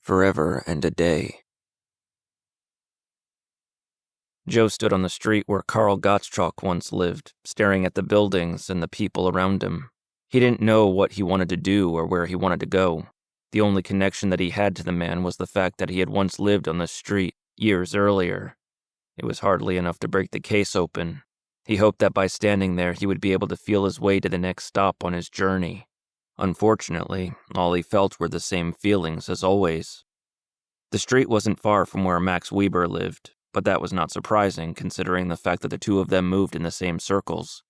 forever and a day. Joe stood on the street where Karl Gottschalk once lived, staring at the buildings and the people around him. He didn't know what he wanted to do or where he wanted to go. The only connection that he had to the man was the fact that he had once lived on the street years earlier. It was hardly enough to break the case open. He hoped that by standing there he would be able to feel his way to the next stop on his journey. Unfortunately, all he felt were the same feelings as always. The street wasn't far from where Max Weber lived, but that was not surprising considering the fact that the two of them moved in the same circles.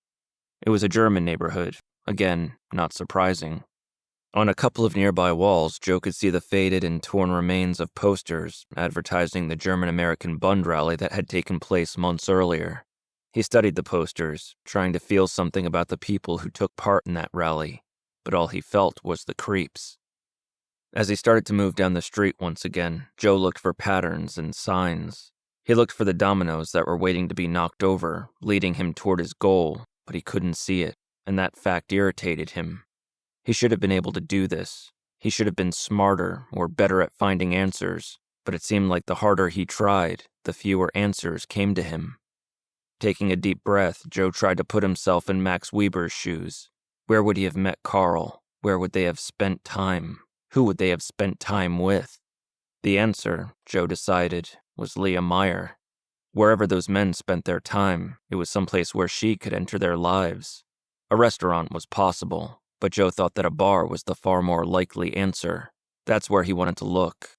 It was a German neighborhood, again, not surprising. On a couple of nearby walls, Joe could see the faded and torn remains of posters advertising the German-American Bund rally that had taken place months earlier. He studied the posters, trying to feel something about the people who took part in that rally, but all he felt was the creeps. As he started to move down the street once again, Joe looked for patterns and signs. He looked for the dominoes that were waiting to be knocked over, leading him toward his goal, but he couldn't see it, and that fact irritated him. He should have been able to do this. He should have been smarter or better at finding answers, but it seemed like the harder he tried, the fewer answers came to him. Taking a deep breath, Joe tried to put himself in Max Weber's shoes. Where would he have met Karl? Where would they have spent time? Who would they have spent time with? The answer, Joe decided, was Leah Meyer. Wherever those men spent their time, it was someplace where she could enter their lives. A restaurant was possible, but Joe thought that a bar was the far more likely answer. That's where he wanted to look.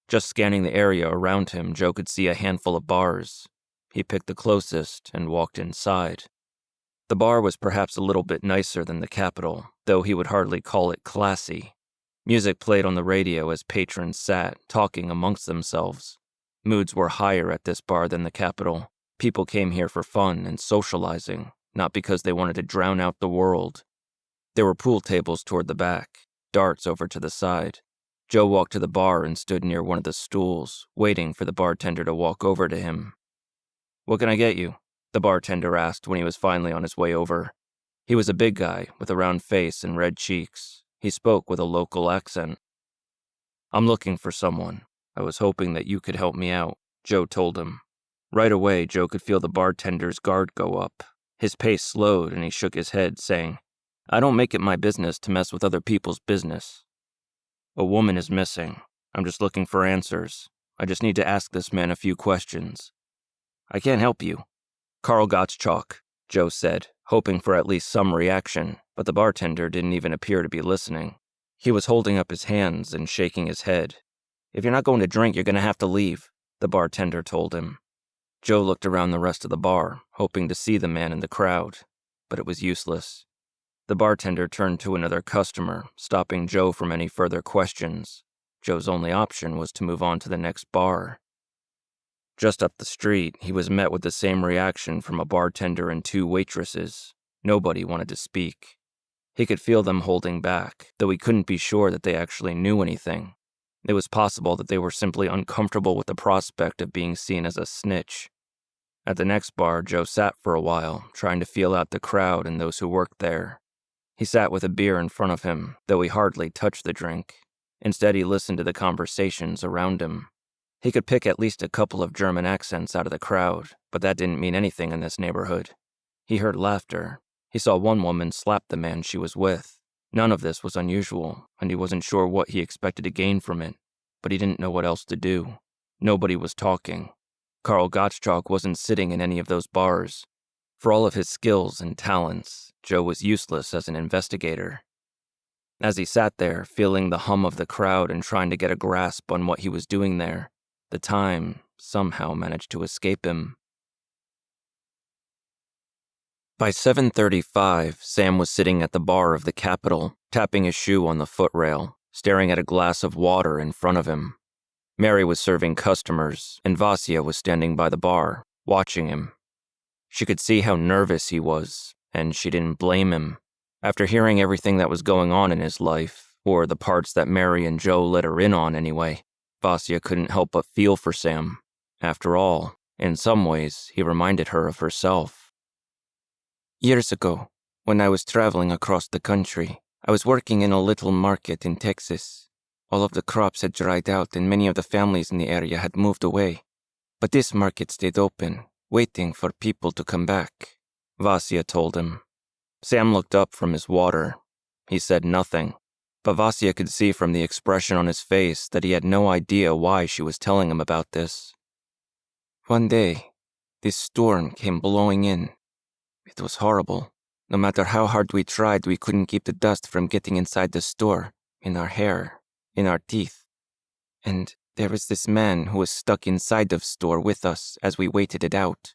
Just scanning the area around him, Joe could see a handful of bars. He picked the closest and walked inside. The bar was perhaps a little bit nicer than the Capitol, though he would hardly call it classy. Music played on the radio as patrons sat, talking amongst themselves. Moods were higher at this bar than the Capitol. People came here for fun and socializing, not because they wanted to drown out the world. There were pool tables toward the back, darts over to the side. Joe walked to the bar and stood near one of the stools, waiting for the bartender to walk over to him. "What can I get you?" the bartender asked when he was finally on his way over. He was a big guy with a round face and red cheeks. He spoke with a local accent. "I'm looking for someone. I was hoping that you could help me out," Joe told him. Right away, Joe could feel the bartender's guard go up. His pace slowed and he shook his head, saying, "I don't make it my business to mess with other people's business. A woman is missing. I'm just looking for answers. I just need to ask this man a few questions." "I can't help you." "Karl Gottschalk," Joe said, hoping for at least some reaction, but the bartender didn't even appear to be listening. He was holding up his hands and shaking his head. "If you're not going to drink, you're going to have to leave," the bartender told him. Joe looked around the rest of the bar, hoping to see the man in the crowd, but it was useless. The bartender turned to another customer, stopping Joe from any further questions. Joe's only option was to move on to the next bar. Just up the street, he was met with the same reaction from a bartender and two waitresses. Nobody wanted to speak. He could feel them holding back, though he couldn't be sure that they actually knew anything. It was possible that they were simply uncomfortable with the prospect of being seen as a snitch. At the next bar, Joe sat for a while, trying to feel out the crowd and those who worked there. He sat with a beer in front of him, though he hardly touched the drink. Instead, he listened to the conversations around him. He could pick at least a couple of German accents out of the crowd, but that didn't mean anything in this neighborhood. He heard laughter. He saw one woman slap the man she was with. None of this was unusual, and he wasn't sure what he expected to gain from it, but he didn't know what else to do. Nobody was talking. Karl Gottschalk wasn't sitting in any of those bars. For all of his skills and talents, Joe was useless as an investigator. As he sat there, feeling the hum of the crowd and trying to get a grasp on what he was doing there, the time somehow managed to escape him. By 7:35, Sam was sitting at the bar of the Capitol, tapping his shoe on the footrail, staring at a glass of water in front of him. Mary was serving customers, and Vasya was standing by the bar, watching him. She could see how nervous he was, and she didn't blame him. After hearing everything that was going on in his life, or the parts that Mary and Joe let her in on anyway, Vasya couldn't help but feel for Sam. After all, in some ways, he reminded her of herself. "Years ago, when I was traveling across the country, I was working in a little market in Texas. All of the crops had dried out and many of the families in the area had moved away. But this market stayed open, waiting for people to come back, Vasya told him. Sam looked up from his water. He said nothing, but Vasya could see from the expression on his face that he had no idea why she was telling him about this. One day, this storm came blowing in. It was horrible. No matter how hard we tried, we couldn't keep the dust from getting inside the store, in our hair, in our teeth. And there was this man who was stuck inside the store with us as we waited it out.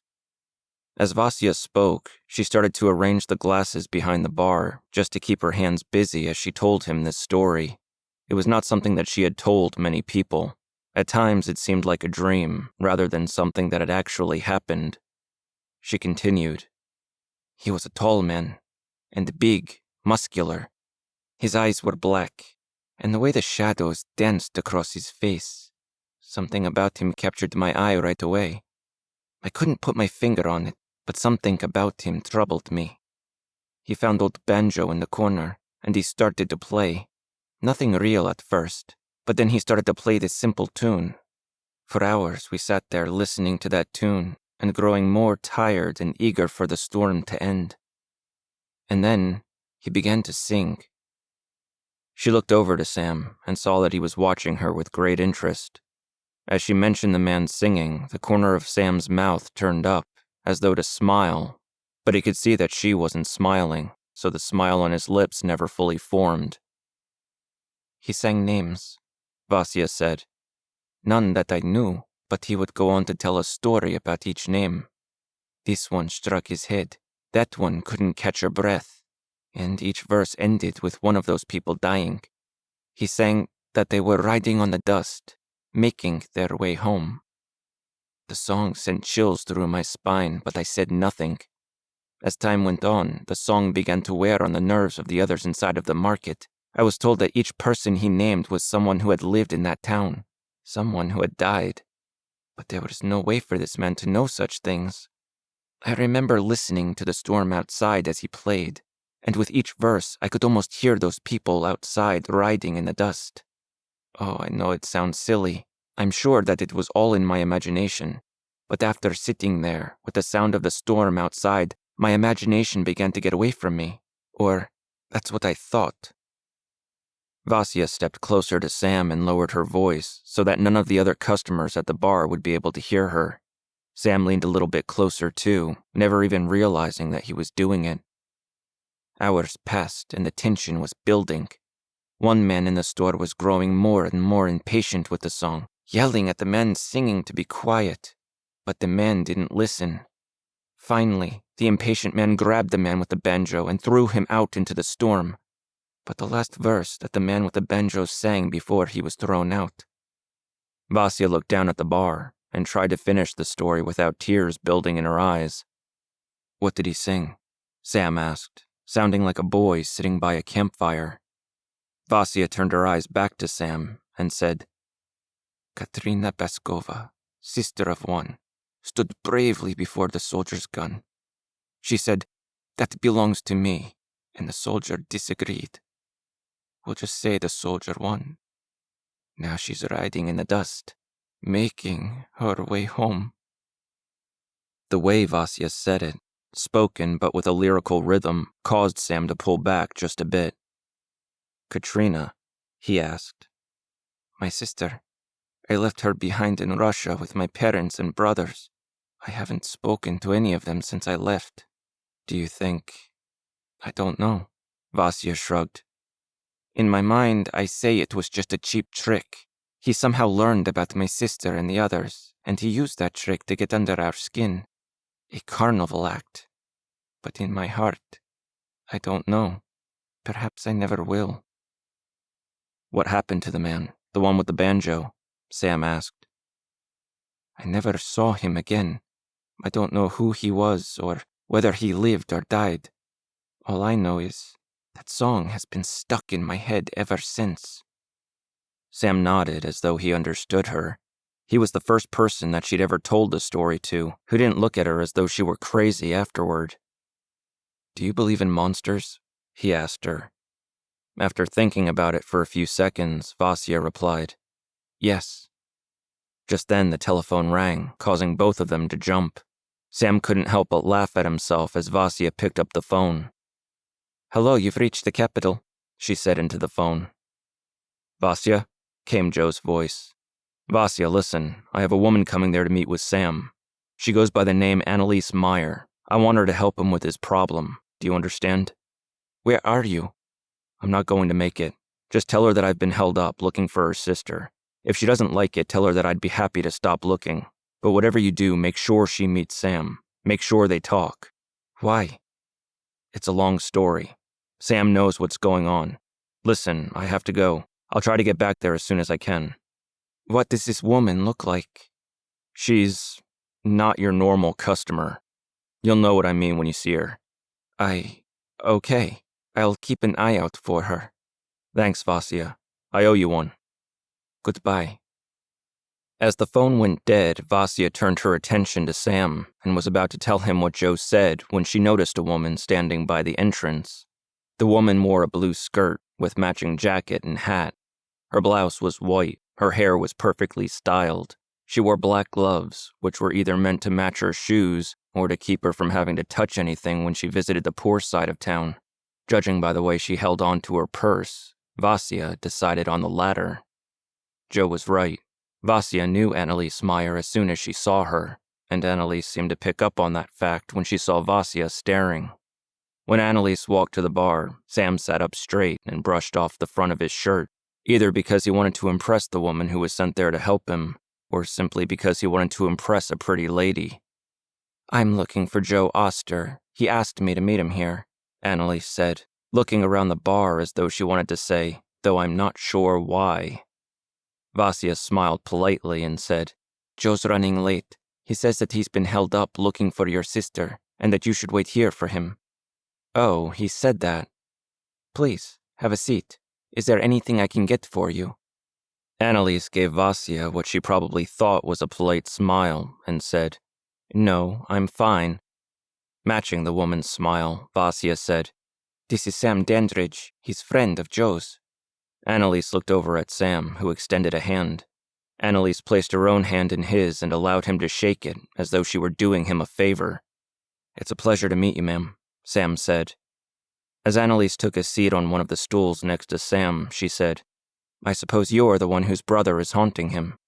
As Vasya spoke, she started to arrange the glasses behind the bar just to keep her hands busy as she told him this story. It was not something that she had told many people. At times it seemed like a dream rather than something that had actually happened. She continued. He was a tall man, and big, muscular. His eyes were black, and the way the shadows danced across his face. Something about him captured my eye right away. I couldn't put my finger on it, but something about him troubled me. He found old banjo in the corner, and he started to play. Nothing real at first, but then he started to play this simple tune. For hours we sat there listening to that tune, and growing more tired and eager for the storm to end. And then he began to sing. She looked over to Sam and saw that he was watching her with great interest. As she mentioned the man singing, the corner of Sam's mouth turned up, as though to smile, but he could see that she wasn't smiling, so the smile on his lips never fully formed. He sang names, Vasya said. None that I knew, but he would go on to tell a story about each name. This one struck his head, that one couldn't catch her breath, and each verse ended with one of those people dying. He sang that they were riding on the dust, making their way home. The song sent chills through my spine, but I said nothing. As time went on, the song began to wear on the nerves of the others inside of the market. I was told that each person he named was someone who had lived in that town, someone who had died. But there was no way for this man to know such things. I remember listening to the storm outside as he played, and with each verse I could almost hear those people outside riding in the dust. Oh, I know it sounds silly. I'm sure that it was all in my imagination. But after sitting there, with the sound of the storm outside, my imagination began to get away from me. Or, that's what I thought. Vasya stepped closer to Sam and lowered her voice so that none of the other customers at the bar would be able to hear her. Sam leaned a little bit closer too, never even realizing that he was doing it. Hours passed and the tension was building. One man in the store was growing more and more impatient with the song, yelling at the man singing to be quiet. But the man didn't listen. Finally, the impatient man grabbed the man with the banjo and threw him out into the storm. But the last verse that the man with the banjo sang before he was thrown out. Vasya looked down at the bar and tried to finish the story without tears building in her eyes. What did he sing? Sam asked, sounding like a boy sitting by a campfire. Vasya turned her eyes back to Sam and said, Katrina Baskova, sister of one, stood bravely before the soldier's gun. She said, that belongs to me, and the soldier disagreed. We'll just say the soldier won. Now she's riding in the dust, making her way home. The way Vasya said it, spoken but with a lyrical rhythm, caused Sam to pull back just a bit. Katrina, he asked. My sister. I left her behind in Russia with my parents and brothers. I haven't spoken to any of them since I left. Do you think... I don't know. Vasya shrugged. In my mind, I say it was just a cheap trick. He somehow learned about my sister and the others, and he used that trick to get under our skin. A carnival act. But in my heart, I don't know. Perhaps I never will. What happened to the man, the one with the banjo? Sam asked. I never saw him again. I don't know who he was or whether he lived or died. All I know is that song has been stuck in my head ever since. Sam nodded as though he understood her. He was the first person that she'd ever told the story to who didn't look at her as though she were crazy afterward. Do you believe in monsters? He asked her. After thinking about it for a few seconds, Vasya replied, "Yes." Just then the telephone rang, causing both of them to jump. Sam couldn't help but laugh at himself as Vasya picked up the phone. "Hello, you've reached the capital," she said into the phone. "Vasya?" came Joe's voice. "Vasya, listen, I have a woman coming there to meet with Sam. She goes by the name Annalise Meyer. I want her to help him with his problem. Do you understand?" "Where are you?" "I'm not going to make it. Just tell her that I've been held up looking for her sister. If she doesn't like it, tell her that I'd be happy to stop looking. But whatever you do, make sure she meets Sam. Make sure they talk." "Why?" "It's a long story. Sam knows what's going on. Listen, I have to go. I'll try to get back there as soon as I can." "What does this woman look like?" "She's not your normal customer. You'll know what I mean when you see her." Okay. I'll keep an eye out for her. "Thanks, Vasya. I owe you one." Goodbye." As the phone went dead, Vasya turned her attention to Sam and was about to tell him what Joe said when she noticed a woman standing by the entrance. The woman wore a blue skirt with matching jacket and hat. Her blouse was white, her hair was perfectly styled. She wore black gloves, which were either meant to match her shoes or to keep her from having to touch anything when she visited the poor side of town. Judging by the way she held on to her purse, Vasya decided on the latter. Joe was right. Vasya knew Annalise Meyer as soon as she saw her, and Annalise seemed to pick up on that fact when she saw Vasya staring. When Annalise walked to the bar, Sam sat up straight and brushed off the front of his shirt, either because he wanted to impress the woman who was sent there to help him, or simply because he wanted to impress a pretty lady. "I'm looking for Joe Oster. He asked me to meet him here," Annalise said, looking around the bar as though she wanted to say, "though I'm not sure why." Vasya smiled politely and said, "Joe's running late. He says that he's been held up looking for your sister, and that you should wait here for him." "Oh, he said that." "Please, have a seat. Is there anything I can get for you?" Annalise gave Vasya what she probably thought was a polite smile and said, "No, I'm fine." Matching the woman's smile, Vasya said, "This is Sam Dandridge. He's friend of Joe's." Annalise looked over at Sam, who extended a hand. Annalise placed her own hand in his and allowed him to shake it, as though she were doing him a favor. "It's a pleasure to meet you, ma'am," Sam said. As Annalise took a seat on one of the stools next to Sam, she said, "I suppose you're the one whose brother is haunting him."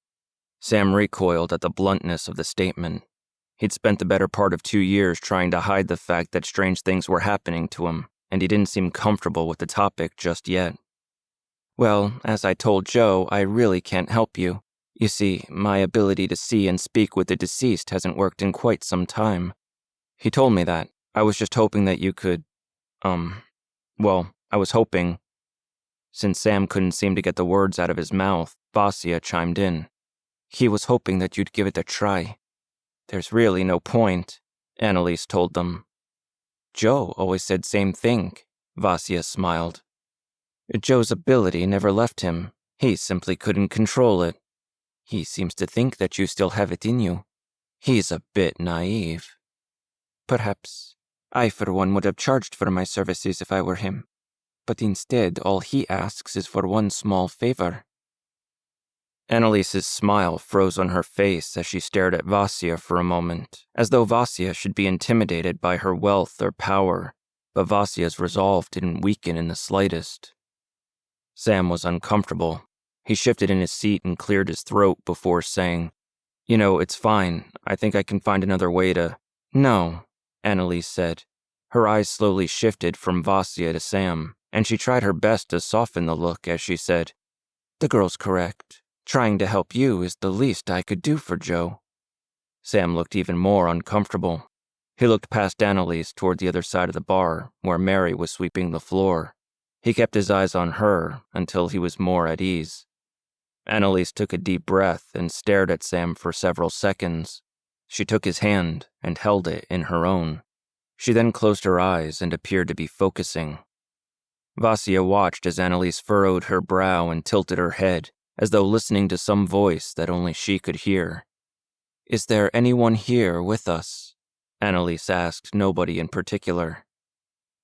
Sam recoiled at the bluntness of the statement. He'd spent the better part of 2 years trying to hide the fact that strange things were happening to him, and he didn't seem comfortable with the topic just yet. "Well, as I told Joe, I really can't help you. You see, my ability to see and speak with the deceased hasn't worked in quite some time." "He told me that. I was just hoping that you could, I was hoping." Since Sam couldn't seem to get the words out of his mouth, Vasya chimed in. "He was hoping that you'd give it a try." "There's really no point," Annalise told them. "Joe always said same thing," Vasya smiled. "Joe's ability never left him. He simply couldn't control it. He seems to think that you still have it in you. He's a bit naive." "Perhaps. I, for one, would have charged for my services if I were him. But instead, all he asks is for one small favor." Annalise's smile froze on her face as she stared at Vasya for a moment, as though Vasya should be intimidated by her wealth or power, but Vasya's resolve didn't weaken in the slightest. Sam was uncomfortable. He shifted in his seat and cleared his throat before saying, "You know, it's fine. I think I can find another way to—" "No," Annalise said. Her eyes slowly shifted from Vasya to Sam, and she tried her best to soften the look as she said, "The girl's correct. Trying to help you is the least I could do for Joe." Sam looked even more uncomfortable. He looked past Annalise toward the other side of the bar, where Mary was sweeping the floor. He kept his eyes on her until he was more at ease. Annalise took a deep breath and stared at Sam for several seconds. She took his hand and held it in her own. She then closed her eyes and appeared to be focusing. Vasya watched as Annalise furrowed her brow and tilted her head, as though listening to some voice that only she could hear. "Is there anyone here with us?" Annalise asked nobody in particular.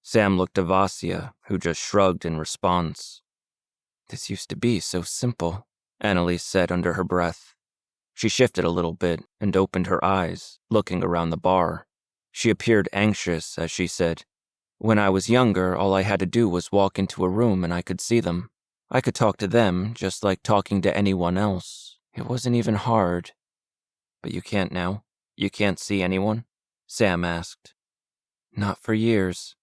Sam looked to Vasya, who just shrugged in response. This used to be so simple, Annalise said under her breath. She shifted a little bit and opened her eyes, looking around the bar. She appeared anxious as she said, When I was younger, all I had to do was walk into a room and I could see them. I could talk to them just like talking to anyone else. It wasn't even hard. But you can't now? You can't see anyone? Sam asked. Not for years.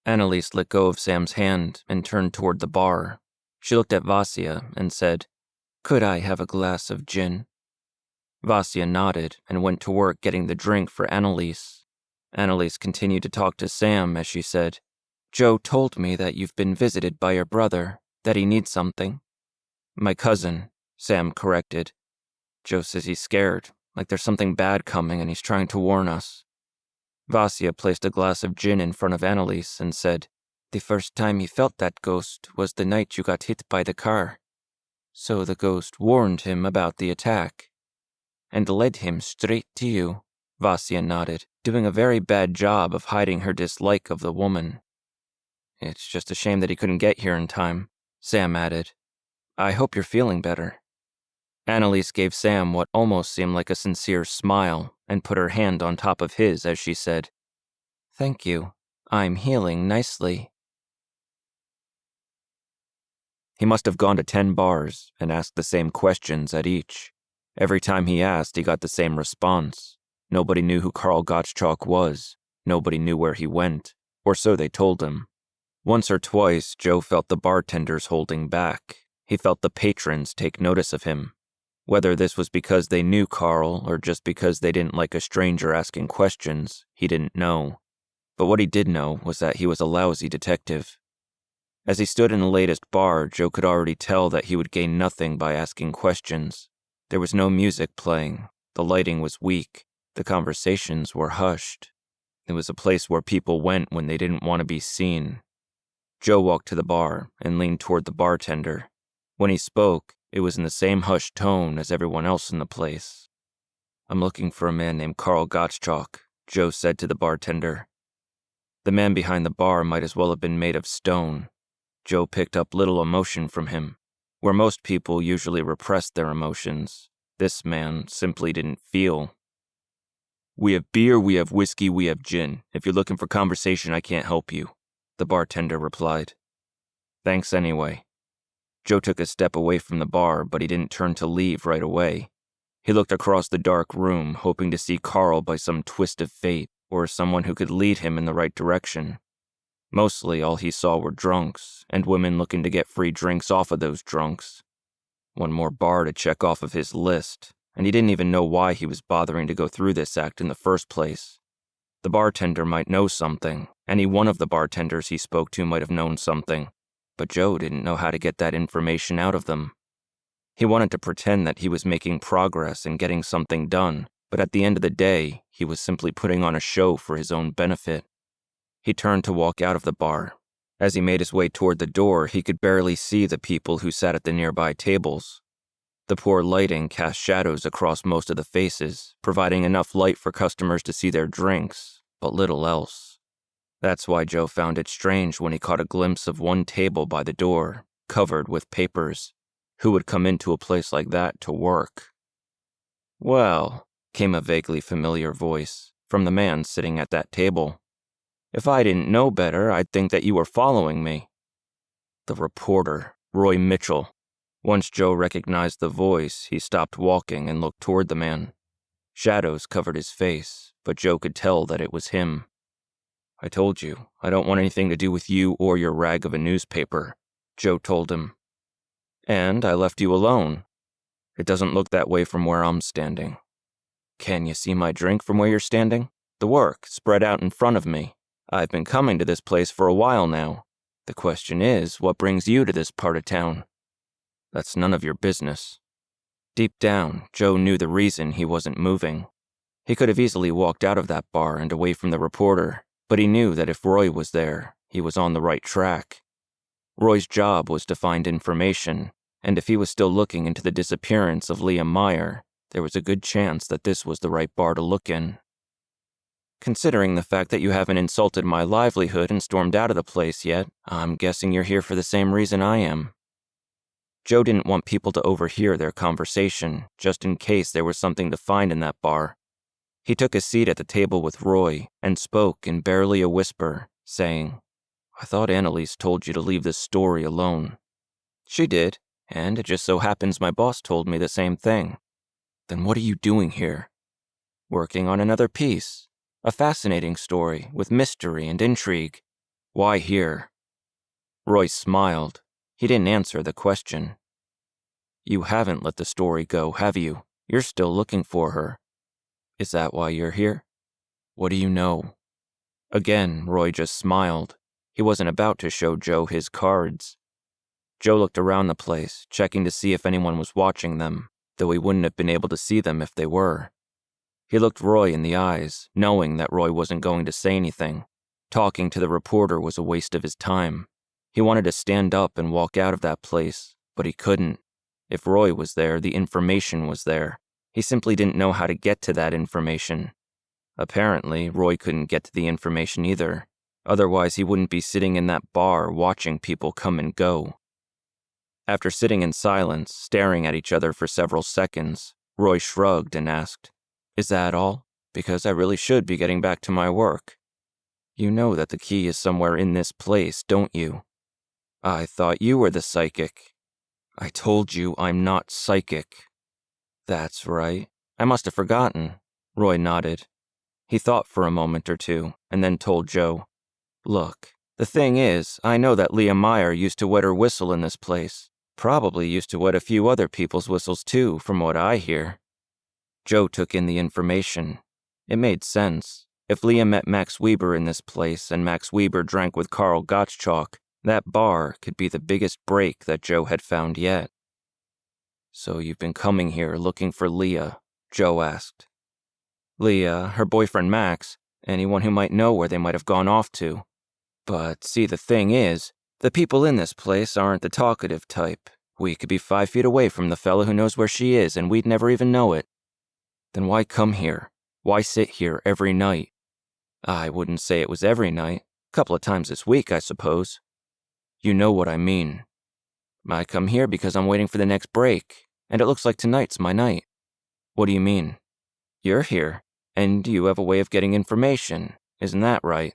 Annalise let go of Sam's hand and turned toward the bar. She looked at Vasya and said, Could I have a glass of gin? Vasya nodded and went to work getting the drink for Annalise. Annalise continued to talk to Sam as she said, Joe told me that you've been visited by your brother, that he needs something. My cousin, Sam corrected. Joe says he's scared, like there's something bad coming and he's trying to warn us. Vasya placed a glass of gin in front of Annalise and said, The first time he felt that ghost was the night you got hit by the car. So the ghost warned him about the attack and led him straight to you. Vasya nodded, doing a very bad job of hiding her dislike of the woman. It's just a shame that he couldn't get here in time, Sam added. I hope you're feeling better. Annalise gave Sam what almost seemed like a sincere smile and put her hand on top of his as she said, Thank you. I'm healing nicely. He must have gone to 10 bars and asked the same questions at each. Every time he asked, he got the same response. Nobody knew who Karl Gottschalk was. Nobody knew where he went, or so they told him. Once or twice, Joe felt the bartenders holding back. He felt the patrons take notice of him. Whether this was because they knew Karl or just because they didn't like a stranger asking questions, he didn't know. But what he did know was that he was a lousy detective. As he stood in the latest bar, Joe could already tell that he would gain nothing by asking questions. There was no music playing. The lighting was weak. The conversations were hushed. It was a place where people went when they didn't want to be seen. Joe walked to the bar and leaned toward the bartender. When he spoke, it was in the same hushed tone as everyone else in the place. I'm looking for a man named Karl Gottschalk, Joe said to the bartender. The man behind the bar might as well have been made of stone. Joe picked up little emotion from him. Where most people usually repress their emotions, this man simply didn't feel. We have beer, we have whiskey, we have gin. If you're looking for conversation, I can't help you, the bartender replied. Thanks anyway. Joe took a step away from the bar, but he didn't turn to leave right away. He looked across the dark room, hoping to see Karl by some twist of fate, or someone who could lead him in the right direction. Mostly all he saw were drunks, and women looking to get free drinks off of those drunks. One more bar to check off of his list, and he didn't even know why he was bothering to go through this act in the first place. The bartender might know something. Any one of the bartenders he spoke to might have known something, but Joe didn't know how to get that information out of them. He wanted to pretend that he was making progress and getting something done, but at the end of the day, he was simply putting on a show for his own benefit. He turned to walk out of the bar. As he made his way toward the door, he could barely see the people who sat at the nearby tables. The poor lighting cast shadows across most of the faces, providing enough light for customers to see their drinks, but little else. That's why Joe found it strange when he caught a glimpse of one table by the door, covered with papers. Who would come into a place like that to work? Well, came a vaguely familiar voice from the man sitting at that table. If I didn't know better, I'd think that you were following me. The reporter, Roy Mitchell. Once Joe recognized the voice, he stopped walking and looked toward the man. Shadows covered his face, but Joe could tell that it was him. I told you, I don't want anything to do with you or your rag of a newspaper, Joe told him. And I left you alone. It doesn't look that way from where I'm standing. Can you see my drink from where you're standing? The work, spread out in front of me. I've been coming to this place for a while now. The question is, what brings you to this part of town? That's none of your business. Deep down, Joe knew the reason he wasn't moving. He could have easily walked out of that bar and away from the reporter, but he knew that if Roy was there, he was on the right track. Roy's job was to find information, and if he was still looking into the disappearance of Liam Meyer, there was a good chance that this was the right bar to look in. Considering the fact that you haven't insulted my livelihood and stormed out of the place yet, I'm guessing you're here for the same reason I am." Joe didn't want people to overhear their conversation, just in case there was something to find in that bar. He took a seat at the table with Roy and spoke in barely a whisper, saying, "I thought Annalise told you to leave this story alone." "She did, and it just so happens my boss told me the same thing." "Then what are you doing here?" "Working on another piece. A fascinating story with mystery and intrigue. Why here?" Roy smiled. He didn't answer the question. "You haven't let the story go, have you? You're still looking for her. Is that why you're here? What do you know?" Again, Roy just smiled. He wasn't about to show Joe his cards. Joe looked around the place, checking to see if anyone was watching them, though he wouldn't have been able to see them if they were. He looked Roy in the eyes, knowing that Roy wasn't going to say anything. Talking to the reporter was a waste of his time. He wanted to stand up and walk out of that place, but he couldn't. If Roy was there, the information was there. He simply didn't know how to get to that information. Apparently, Roy couldn't get to the information either. Otherwise, he wouldn't be sitting in that bar watching people come and go. After sitting in silence, staring at each other for several seconds, Roy shrugged and asked, "Is that all? Because I really should be getting back to my work." "You know that the key is somewhere in this place, don't you?" "I thought you were the psychic." "I told you I'm not psychic." "That's right. I must have forgotten." Roy nodded. He thought for a moment or two, and then told Joe, "Look, the thing is, I know that Leah Meyer used to wet her whistle in this place. Probably used to wet a few other people's whistles too, from what I hear." Joe took in the information. It made sense. If Leah met Max Weber in this place and Max Weber drank with Carl Gottschalk, that bar could be the biggest break that Joe had found yet. "So you've been coming here looking for Leah?" Joe asked. "Leah, her boyfriend Max, anyone who might know where they might have gone off to. But see, the thing is, the people in this place aren't the talkative type. We could be 5 feet away from the fella who knows where she is and we'd never even know it." "Then why come here? Why sit here every night?" "I wouldn't say it was every night. A couple of times this week, I suppose." "You know what I mean." "I come here because I'm waiting for the next break, and it looks like tonight's my night." "What do you mean?" "You're here, and you have a way of getting information, isn't that right?"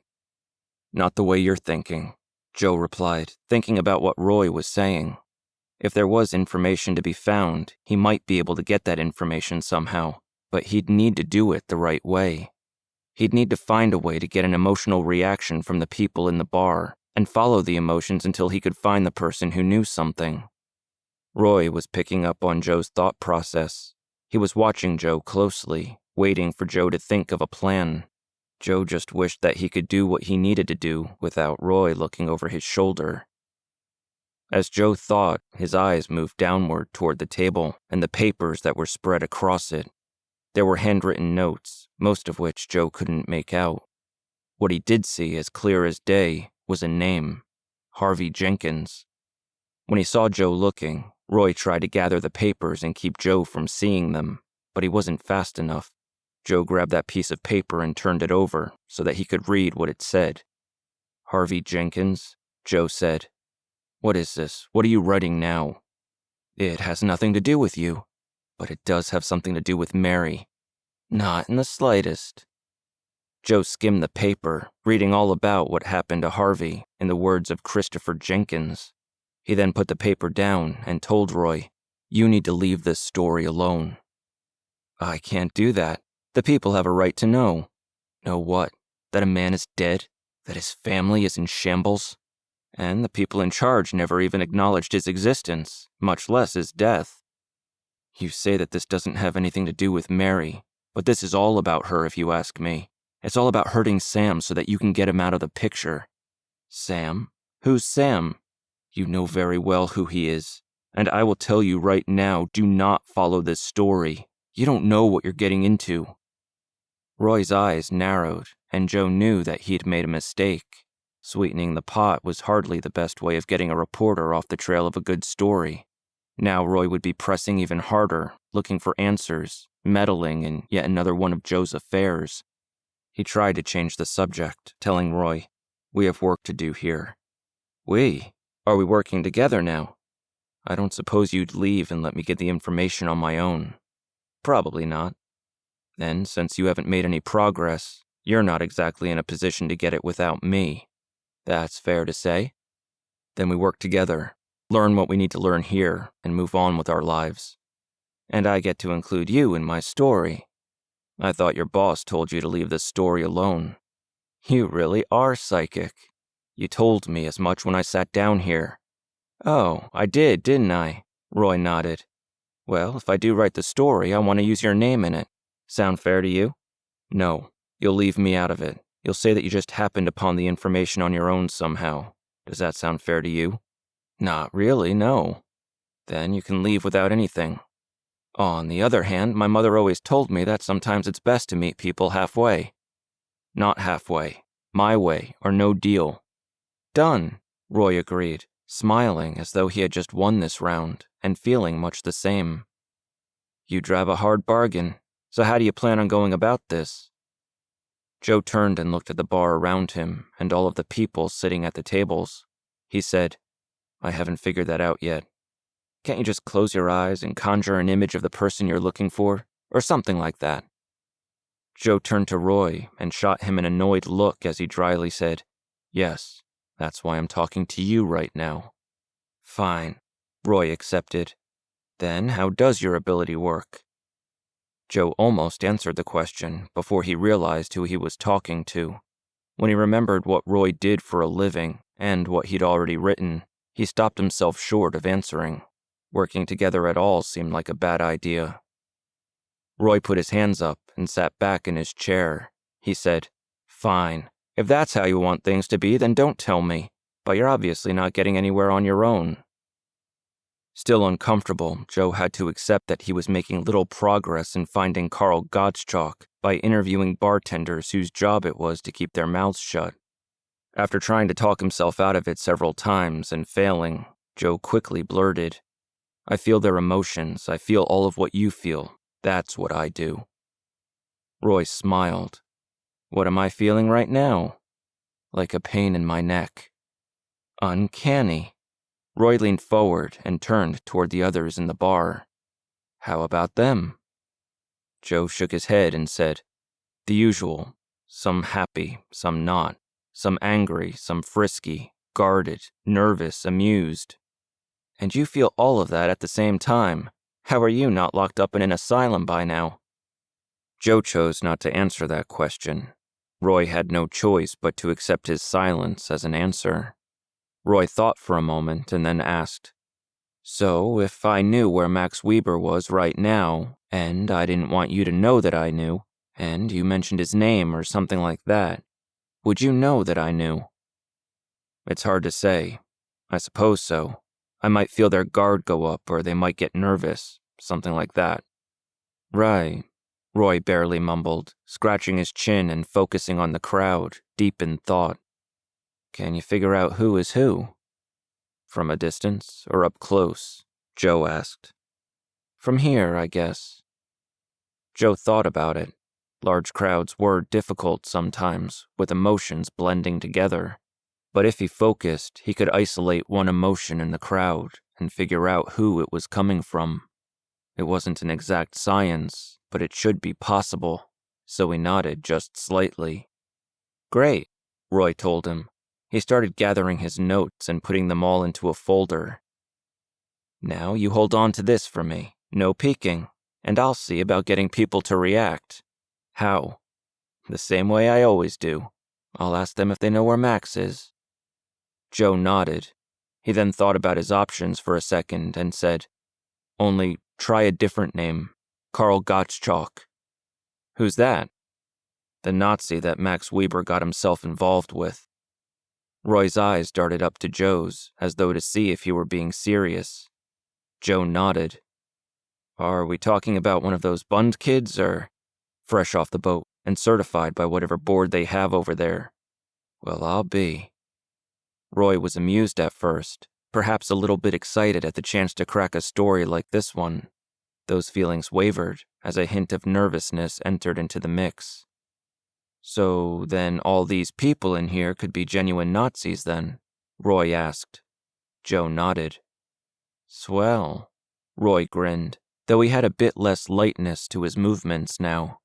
"Not the way you're thinking," Joe replied, thinking about what Roy was saying. If there was information to be found, he might be able to get that information somehow, but he'd need to do it the right way. He'd need to find a way to get an emotional reaction from the people in the bar, and follow the emotions until he could find the person who knew something. Roy was picking up on Joe's thought process. He was watching Joe closely, waiting for Joe to think of a plan. Joe just wished that he could do what he needed to do without Roy looking over his shoulder. As Joe thought, his eyes moved downward toward the table and the papers that were spread across it. There were handwritten notes, most of which Joe couldn't make out. What he did see, as clear as day, was a name: Harvey Jenkins. When he saw Joe looking, Roy tried to gather the papers and keep Joe from seeing them, but he wasn't fast enough. Joe grabbed that piece of paper and turned it over so that he could read what it said. "Harvey Jenkins," Joe said. "What is this? What are you writing now?" "It has nothing to do with you." "But it does have something to do with Mary." "Not in the slightest." Joe skimmed the paper, reading all about what happened to Harvey in the words of Christopher Jenkins. He then put the paper down and told Roy, "You need to leave this story alone." "I can't do that. The people have a right to know." "Know what? That a man is dead? That his family is in shambles? And the people in charge never even acknowledged his existence, much less his death." "You say that this doesn't have anything to do with Mary, but this is all about her if you ask me. It's all about hurting Sam so that you can get him out of the picture." "Sam? Who's Sam?" "You know very well who he is. And I will tell you right now, do not follow this story. You don't know what you're getting into." Roy's eyes narrowed, and Joe knew that he'd made a mistake. Sweetening the pot was hardly the best way of getting a reporter off the trail of a good story. Now Roy would be pressing even harder, looking for answers, meddling in yet another one of Joe's affairs. He tried to change the subject, telling Roy, "We have work to do here." "We? Are we working together now?" "I don't suppose you'd leave and let me get the information on my own." "Probably not." "And since you haven't made any progress, you're not exactly in a position to get it without me." "That's fair to say." "Then we work together, learn what we need to learn here, and move on with our lives." "And I get to include you in my story." "I thought your boss told you to leave this story alone." "You really are psychic. You told me as much when I sat down here." "Oh, I did, didn't I?" Roy nodded. "Well, if I do write the story, I want to use your name in it. Sound fair to you?" "No, you'll leave me out of it. You'll say that you just happened upon the information on your own somehow. Does that sound fair to you?" "Not really, no." "Then you can leave without anything." "On the other hand, my mother always told me that sometimes it's best to meet people halfway." "Not halfway. My way, or no deal." "Done," Roy agreed, smiling as though he had just won this round, and feeling much the same. "You drive a hard bargain. So how do you plan on going about this?" Joe turned and looked at the bar around him and all of the people sitting at the tables. He said, "I haven't figured that out yet. Can't you just close your eyes and conjure an image of the person you're looking for, or something like that?" Joe turned to Roy and shot him an annoyed look as he dryly said, "Yes, that's why I'm talking to you right now." "Fine," Roy accepted. "Then how does your ability work?" Joe almost answered the question before he realized who he was talking to. When he remembered what Roy did for a living and what he'd already written, he stopped himself short of answering. Working together at all seemed like a bad idea. Roy put his hands up and sat back in his chair. He said, "Fine. If that's how you want things to be, then don't tell me. But you're obviously not getting anywhere on your own." Still uncomfortable, Joe had to accept that he was making little progress in finding Carl Gottschalk by interviewing bartenders whose job it was to keep their mouths shut. After trying to talk himself out of it several times and failing, Joe quickly blurted, "I feel their emotions. I feel all of what you feel. That's what I do." Roy smiled. "What am I feeling right now?" "Like a pain in my neck." "Uncanny." Roy leaned forward and turned toward the others in the bar. "How about them?" Joe shook his head and said, "The usual. Some happy, some not. Some angry, some frisky, guarded, nervous, amused." "And you feel all of that at the same time. How are you not locked up in an asylum by now?" Joe chose not to answer that question. Roy had no choice but to accept his silence as an answer. Roy thought for a moment and then asked, "So, if I knew where Max Weber was right now, and I didn't want you to know that I knew, and you mentioned his name or something like that, would you know that I knew?" "It's hard to say. I suppose so. I might feel their guard go up, or they might get nervous, something like that." "Right," Roy barely mumbled, scratching his chin and focusing on the crowd, deep in thought. "Can you figure out who is who?" "From a distance or up close?" Joe asked. "From here, I guess." Joe thought about it. Large crowds were difficult sometimes, with emotions blending together. But if he focused, he could isolate one emotion in the crowd and figure out who it was coming from. It wasn't an exact science, but it should be possible, so he nodded just slightly. "Great," Roy told him. He started gathering his notes and putting them all into a folder. "Now you hold on to this for me, no peeking, and I'll see about getting people to react." "How?" "The same way I always do. I'll ask them if they know where Max is." Joe nodded. He then thought about his options for a second and said, "Only try a different name. Carl Gottschalk." "Who's that?" "The Nazi that Max Weber got himself involved with." Roy's eyes darted up to Joe's, as though to see if he were being serious. Joe nodded. "Are we talking about one of those Bund kids, or fresh off the boat and certified by whatever board they have over there?" "Well, I'll be." Roy was amused at first, perhaps a little bit excited at the chance to crack a story like this one. Those feelings wavered as a hint of nervousness entered into the mix. So then all these people in here could be genuine Nazis then? Roy asked. Joe nodded. Swell. Roy grinned, though he had a bit less lightness to his movements now.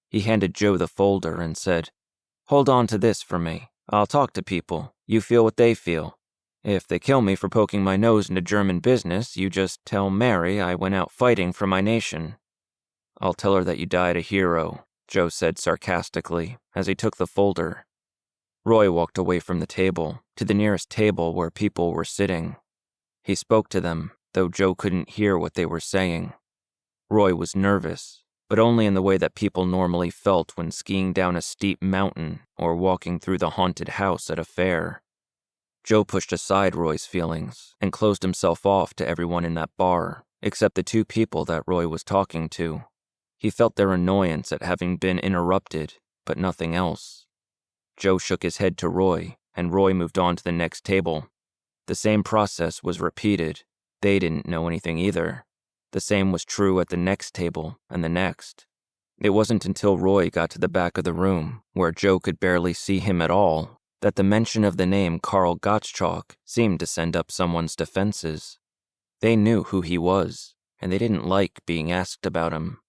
He handed Joe the folder and said, Hold on to this for me. I'll talk to people. You feel what they feel. If they kill me for poking my nose into German business, you just tell Mary I went out fighting for my nation. I'll tell her that you died a hero, Joe said sarcastically as he took the folder. Roy walked away from the table to the nearest table where people were sitting. He spoke to them, though Joe couldn't hear what they were saying. Roy was nervous, but only in the way that people normally felt when skiing down a steep mountain or walking through the haunted house at a fair. Joe pushed aside Roy's feelings and closed himself off to everyone in that bar, except the two people that Roy was talking to. He felt their annoyance at having been interrupted, but nothing else. Joe shook his head to Roy, and Roy moved on to the next table. The same process was repeated. They didn't know anything either. The same was true at the next table and the next. It wasn't until Roy got to the back of the room, where Joe could barely see him at all, that the mention of the name Karl Gottschalk seemed to send up someone's defenses. They knew who he was, and they didn't like being asked about him.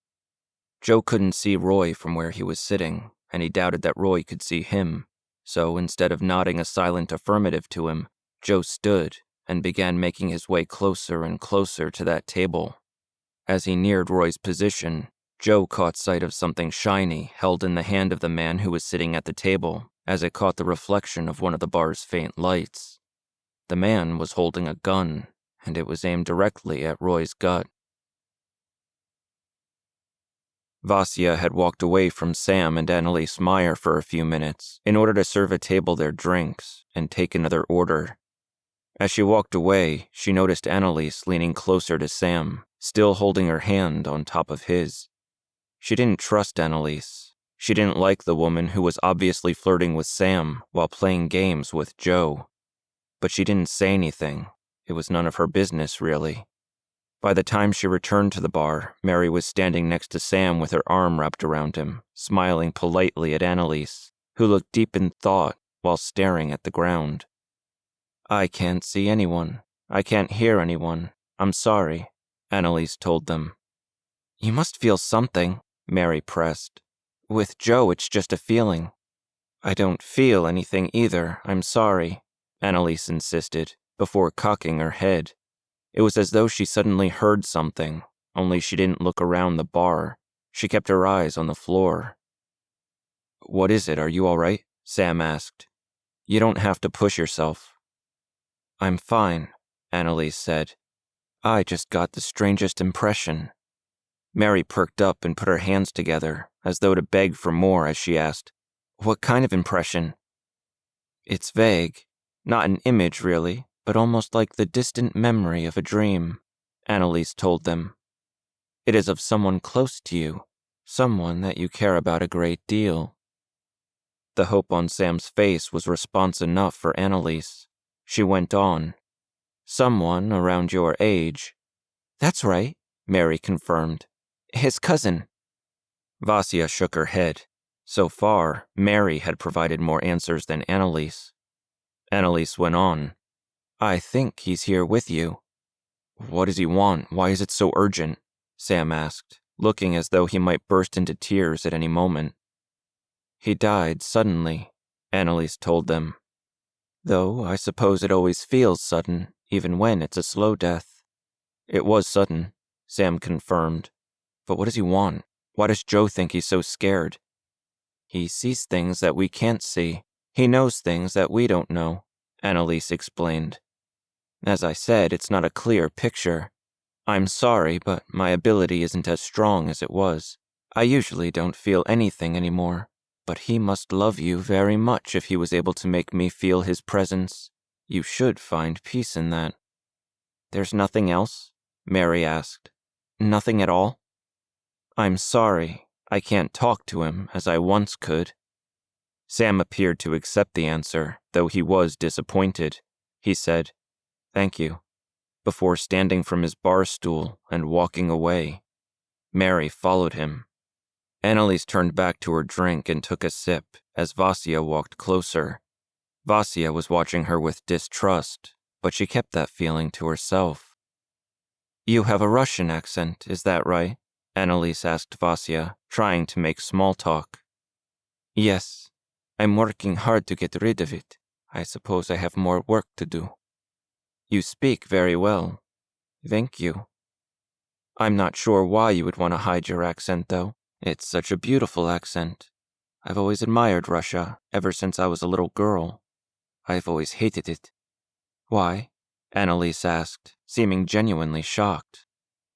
Joe couldn't see Roy from where he was sitting, and he doubted that Roy could see him, so instead of nodding a silent affirmative to him, Joe stood and began making his way closer and closer to that table. As he neared Roy's position, Joe caught sight of something shiny held in the hand of the man who was sitting at the table as it caught the reflection of one of the bar's faint lights. The man was holding a gun, and it was aimed directly at Roy's gut. Vasya had walked away from Sam and Annalise Meyer for a few minutes in order to serve a table their drinks and take another order. As she walked away, she noticed Annalise leaning closer to Sam, still holding her hand on top of his. She didn't trust Annalise. She didn't like the woman who was obviously flirting with Sam while playing games with Joe. But she didn't say anything. It was none of her business, really. By the time she returned to the bar, Mary was standing next to Sam with her arm wrapped around him, smiling politely at Annalise, who looked deep in thought while staring at the ground. I can't see anyone. I can't hear anyone. I'm sorry, Annalise told them. You must feel something, Mary pressed. With Joe, it's just a feeling. I don't feel anything either, I'm sorry, Annalise insisted, before cocking her head. It was as though she suddenly heard something, only she didn't look around the bar. She kept her eyes on the floor. What is it, are you all right? Sam asked. You don't have to push yourself. I'm fine, Annalise said. I just got the strangest impression. Mary perked up and put her hands together, as though to beg for more as she asked, What kind of impression? It's vague. Not an image, really, but almost like the distant memory of a dream, Annalise told them. It is of someone close to you, someone that you care about a great deal. The hope on Sam's face was response enough for Annalise. She went on. Someone around your age. That's right, Mary confirmed. His cousin. Vasya shook her head. So far, Mary had provided more answers than Annalise. Annalise went on. I think he's here with you. What does he want? Why is it so urgent? Sam asked, looking as though he might burst into tears at any moment. He died suddenly, Annalise told them. Though I suppose it always feels sudden, even when it's a slow death. It was sudden, Sam confirmed. But what does he want? Why does Joe think he's so scared? He sees things that we can't see. He knows things that we don't know, Annalise explained. As I said, it's not a clear picture. I'm sorry, but my ability isn't as strong as it was. I usually don't feel anything anymore, but he must love you very much if he was able to make me feel his presence. You should find peace in that. There's nothing else? Mary asked. Nothing at all? I'm sorry. I can't talk to him as I once could. Sam appeared to accept the answer, though he was disappointed. He said, Thank you, before standing from his bar stool and walking away. Mary followed him. Annalise turned back to her drink and took a sip as Vasya walked closer. Vasya was watching her with distrust, but she kept that feeling to herself. You have a Russian accent, is that right? Annalise asked Vasya, trying to make small talk. Yes, I'm working hard to get rid of it. I suppose I have more work to do. You speak very well. Thank you. I'm not sure why you would want to hide your accent, though. It's such a beautiful accent. I've always admired Russia, ever since I was a little girl. I've always hated it. Why? Annalise asked, seeming genuinely shocked.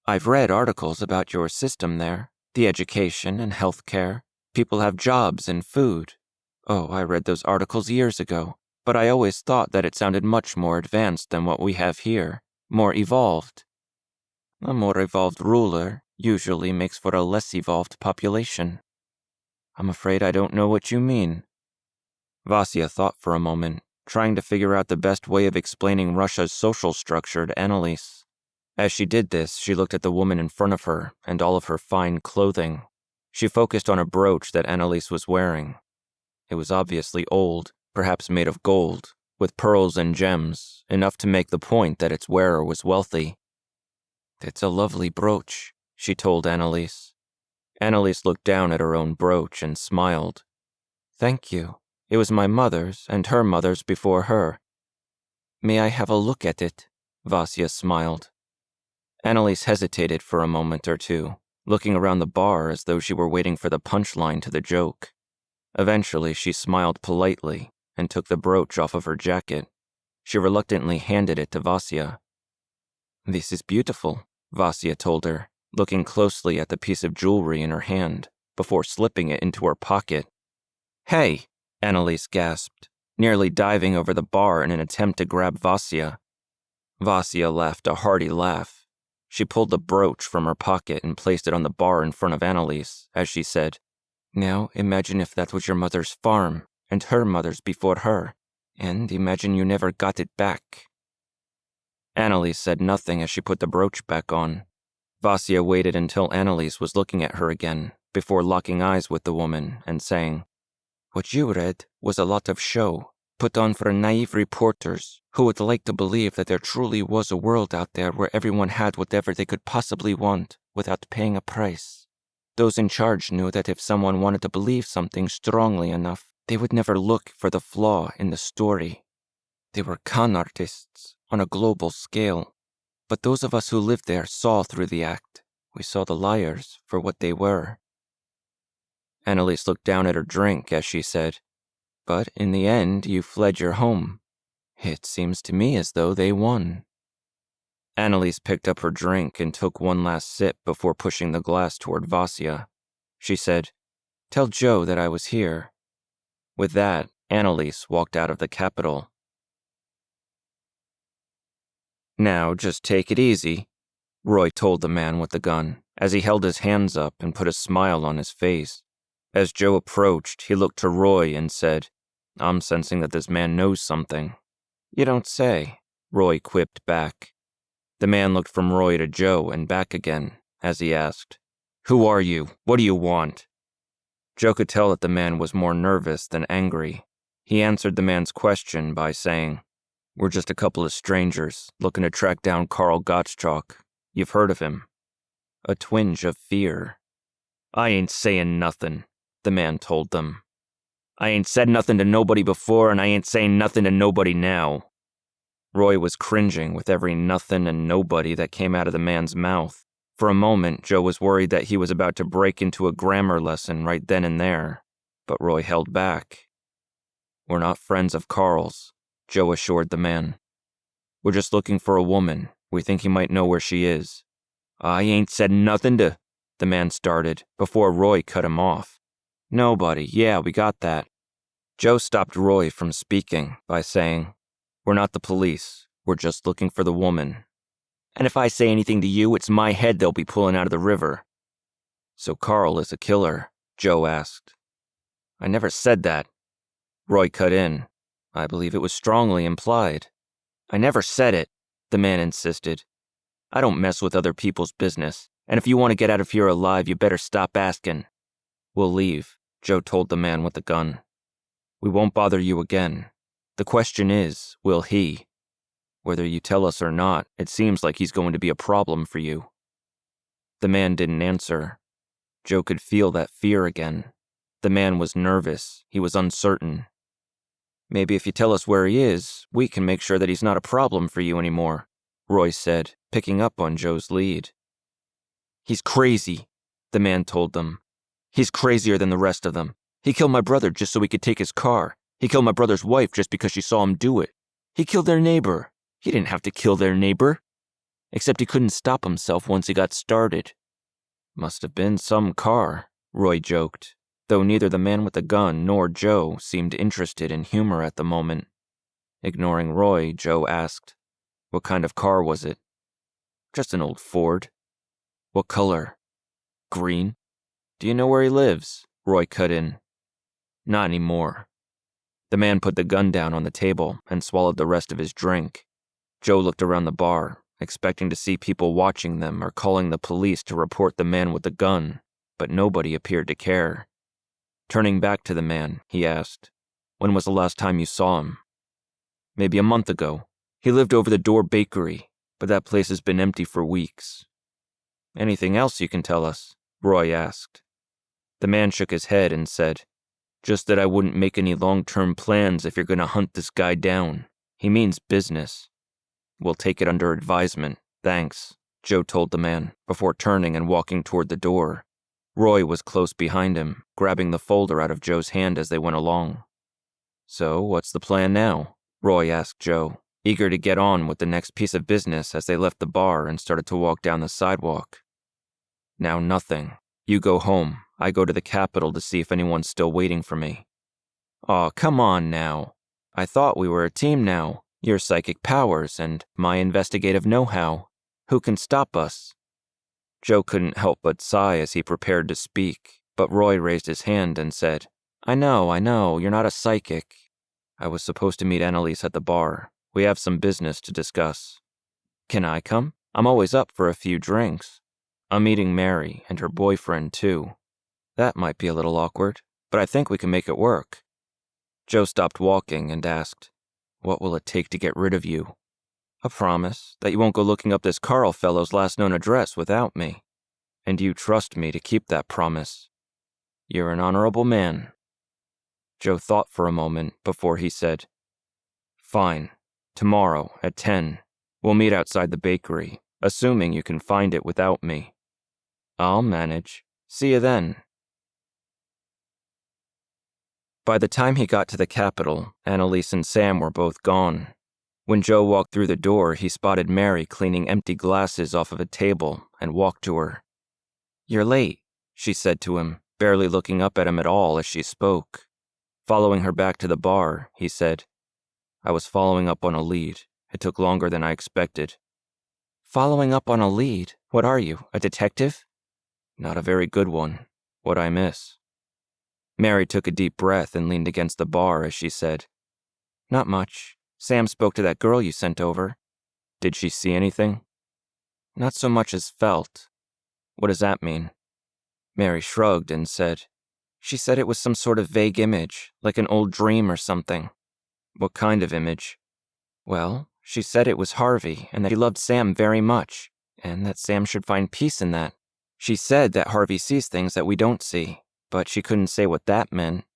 I've read articles about your system there, the education and health care. People have jobs and food. Oh, I read those articles years ago, but I always thought that it sounded much more advanced than what we have here, more evolved. A more evolved ruler usually makes for a less evolved population. I'm afraid I don't know what you mean. Vasya thought for a moment, trying to figure out the best way of explaining Russia's social structure to Annalise. As she did this, she looked at the woman in front of her and all of her fine clothing. She focused on a brooch that Annalise was wearing. It was obviously old, perhaps made of gold, with pearls and gems, enough to make the point that its wearer was wealthy. It's a lovely brooch, she told Annalise. Annalise looked down at her own brooch and smiled. Thank you. It was my mother's and her mother's before her. May I have a look at it? Vasya smiled. Annalise hesitated for a moment or two, looking around the bar as though she were waiting for the punchline to the joke. Eventually, she smiled politely and took the brooch off of her jacket. She reluctantly handed it to Vasya. This is beautiful, Vasya told her, looking closely at the piece of jewelry in her hand, before slipping it into her pocket. Hey, Annalise gasped, nearly diving over the bar in an attempt to grab Vasya. Vasya laughed a hearty laugh. She pulled the brooch from her pocket and placed it on the bar in front of Annalise, as she said, Now imagine if that was your mother's farm, and her mother's before her, and imagine you never got it back. Annalise said nothing as she put the brooch back on. Vasya waited until Annalise was looking at her again, before locking eyes with the woman and saying, What you read was a lot of show, put on for naive reporters who would like to believe that there truly was a world out there where everyone had whatever they could possibly want without paying a price. Those in charge knew that if someone wanted to believe something strongly enough, they would never look for the flaw in the story. They were con artists on a global scale. But those of us who lived there saw through the act. We saw the liars for what they were. Annalise looked down at her drink as she said, But in the end, you fled your home. It seems to me as though they won. Annalise picked up her drink and took one last sip before pushing the glass toward Vasya. She said, Tell Joe that I was here. With that, Annalise walked out of the capital. Now, just take it easy, Roy told the man with the gun, as he held his hands up and put a smile on his face. As Joe approached, he looked to Roy and said, I'm sensing that this man knows something. You don't say, Roy quipped back. The man looked from Roy to Joe and back again, as he asked, Who are you? What do you want? Joe could tell that the man was more nervous than angry. He answered the man's question by saying, We're just a couple of strangers looking to track down Karl Gottschalk. You've heard of him. A twinge of fear. I ain't saying nothing, the man told them. I ain't said nothing to nobody before, and I ain't saying nothing to nobody now. Roy was cringing with every nothing and nobody that came out of the man's mouth. For a moment, Joe was worried that he was about to break into a grammar lesson right then and there, but Roy held back. We're not friends of Karl's, Joe assured the man. We're just looking for a woman. We think he might know where she is. I ain't said nothing to, the man started, before Roy cut him off. Nobody, yeah, we got that. Joe stopped Roy from speaking by saying, We're not the police. We're just looking for the woman. And if I say anything to you, it's my head they'll be pulling out of the river. So Karl is a killer, Joe asked. I never said that. Roy cut in. I believe it was strongly implied. I never said it, the man insisted. I don't mess with other people's business, and if you want to get out of here alive, you better stop asking. We'll leave, Joe told the man with the gun. We won't bother you again. The question is, will he? Whether you tell us or not, it seems like he's going to be a problem for you. The man didn't answer. Joe could feel that fear again. The man was nervous. He was uncertain. Maybe if you tell us where he is, we can make sure that he's not a problem for you anymore, Roy said, picking up on Joe's lead. He's crazy, the man told them. He's crazier than the rest of them. He killed my brother just so he could take his car. He killed my brother's wife just because she saw him do it. He killed their neighbor. He didn't have to kill their neighbor. Except he couldn't stop himself once he got started. Must have been some car, Roy joked, though neither the man with the gun nor Joe seemed interested in humor at the moment. Ignoring Roy, Joe asked, "What kind of car was it?" "Just an old Ford." "What color?" "Green." "Do you know where he lives?" Roy cut in. "Not anymore." The man put the gun down on the table and swallowed the rest of his drink. Joe looked around the bar, expecting to see people watching them or calling the police to report the man with the gun, but nobody appeared to care. Turning back to the man, he asked, "When was the last time you saw him?" "Maybe a month ago. He lived over the Door Bakery, but that place has been empty for weeks." "Anything else you can tell us?" Roy asked. The man shook his head and said, "Just that I wouldn't make any long-term plans if you're going to hunt this guy down. He means business." "We'll take it under advisement, thanks," Joe told the man, before turning and walking toward the door. Roy was close behind him, grabbing the folder out of Joe's hand as they went along. "So, what's the plan now?" Roy asked Joe, eager to get on with the next piece of business as they left the bar and started to walk down the sidewalk. "Now nothing. You go home. I go to the Capitol to see if anyone's still waiting for me." "Aw, come on now. I thought we were a team now. Your psychic powers and my investigative know-how. Who can stop us?" Joe couldn't help but sigh as he prepared to speak, but Roy raised his hand and said, I know, you're not a psychic. I was supposed to meet Annalise at the bar. We have some business to discuss." "Can I come? I'm always up for a few drinks." "I'm meeting Mary and her boyfriend, too." "That might be a little awkward, but I think we can make it work." Joe stopped walking and asked, "What will it take to get rid of you?" "A promise that you won't go looking up this Carl fellow's last known address without me. And you trust me to keep that promise." "You're an honorable man." Joe thought for a moment before he said, "Fine. Tomorrow at 10. We'll meet outside the bakery, assuming you can find it without me." "I'll manage. See you then." By the time he got to the Capitol, Annalise and Sam were both gone. When Joe walked through the door, he spotted Mary cleaning empty glasses off of a table and walked to her. "You're late," she said to him, barely looking up at him at all as she spoke. Following her back to the bar, he said, "I was following up on a lead. It took longer than I expected." "Following up on a lead? What are you, a detective?" "Not a very good one. What'd I miss?" Mary took a deep breath and leaned against the bar as she said, "Not much. Sam spoke to that girl you sent over." "Did she see anything?" "Not so much as felt." "What does that mean?" Mary shrugged and said, "She said it was some sort of vague image, like an old dream or something." "What kind of image?" "Well, she said it was Harvey and that he loved Sam very much, and that Sam should find peace in that. She said that Harvey sees things that we don't see, but she couldn't say what that meant."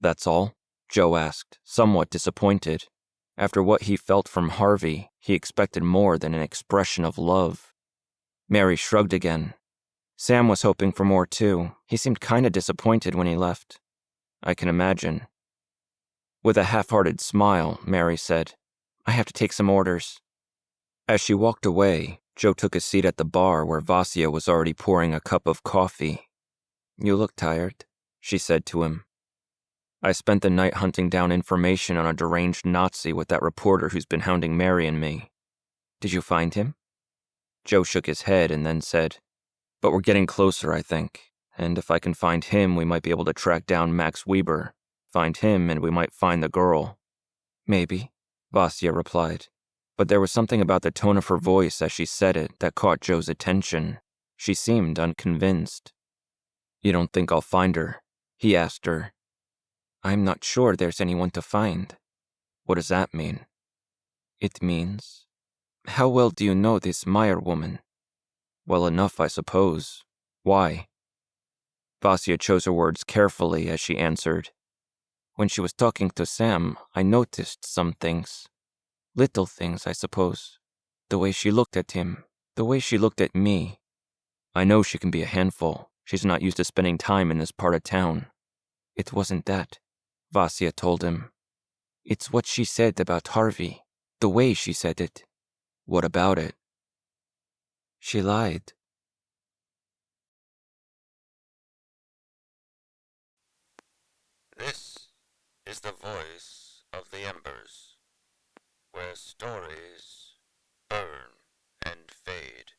"That's all?" Joe asked, somewhat disappointed. After what he felt from Harvey, he expected more than an expression of love. Mary shrugged again. "Sam was hoping for more too. He seemed kinda disappointed when he left." "I can imagine." With a half-hearted smile, Mary said, "I have to take some orders." As she walked away, Joe took a seat at the bar where Vasya was already pouring a cup of coffee. "You look tired," she said to him. "I spent the night hunting down information on a deranged Nazi with that reporter who's been hounding Mary and me." "Did you find him?" Joe shook his head and then said, "But we're getting closer, I think. And if I can find him, we might be able to track down Max Weber. Find him, and we might find the girl." "Maybe," Vasya replied. But there was something about the tone of her voice as she said it that caught Joe's attention. She seemed unconvinced. You don't think I'll find her? He asked her. I'm not sure there's anyone to find. What does that mean? It means... How well do you know this Meyer woman? Well enough, I suppose. Why? Vasya chose her words carefully as she answered. When she was talking to Sam, I noticed some things. Little things, I suppose. The way she looked at him, the way she looked at me. I know she can be a handful. She's not used to spending time in this part of town. It wasn't that, Vasya told him. It's what she said about Harvey, the way she said it. What about it? She lied. This is the voice of the Embers, where stories burn and fade.